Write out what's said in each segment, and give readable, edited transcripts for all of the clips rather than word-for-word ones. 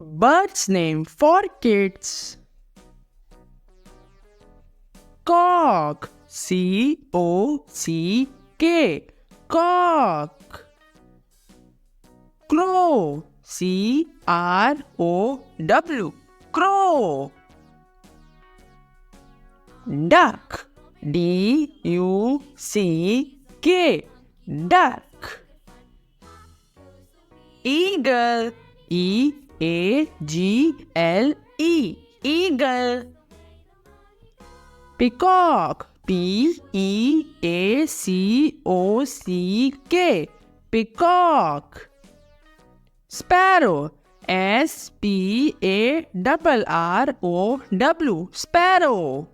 Bird's name for kids. Cock. C-O-C-K. Cock. Crow. C-R-O-W. Crow. Duck. D-U-C-K. Duck. Eagle. E-A-G-L-E. Eagle. Peacock. P-E-A-C-O-C-K. Peacock. Sparrow. S-P-A-R-R-O-W. Sparrow.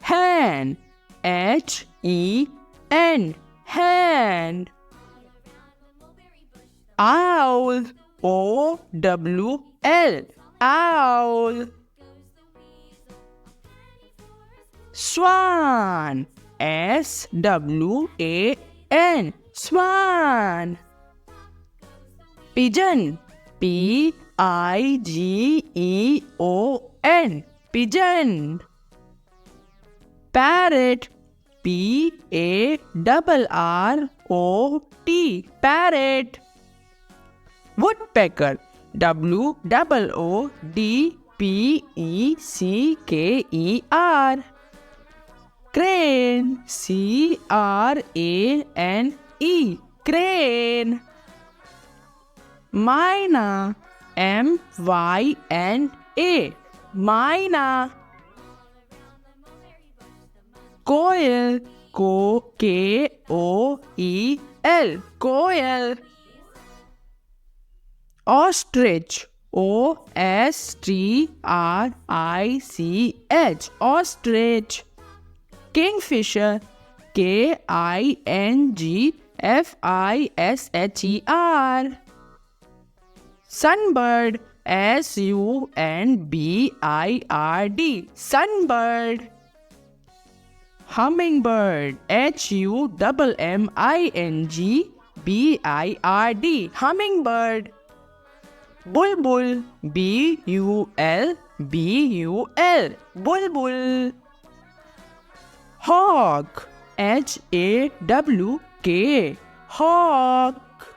Hen. H-E-N. Hen. Owl. O-W-L. Owl. Swan. S-W-A-N. Swan. Pigeon. P-I-G-E-O-N. Pigeon. Parrot. P-A-R-R-O-T. Parrot. Woodpecker. W-O-O-D-P-E-C-K-E-R. Crane. C-R-A-N-E. Crane. Myna. M-Y-N-A. Myna. Koel. K-O-E-L. Koel. Ostrich. O-S-T-R-I-C-H. Ostrich. Kingfisher. K-I-N-G-F-I-S-H-E-R. Sunbird. S-U-N-B-I-R-D. Sunbird. Hummingbird. H-U-M-M-I-N-G-B-I-R-D. Hummingbird. Bulbul. B-U-L-B-U-L. Bulbul. Hawk. H-A-W-K. Hawk.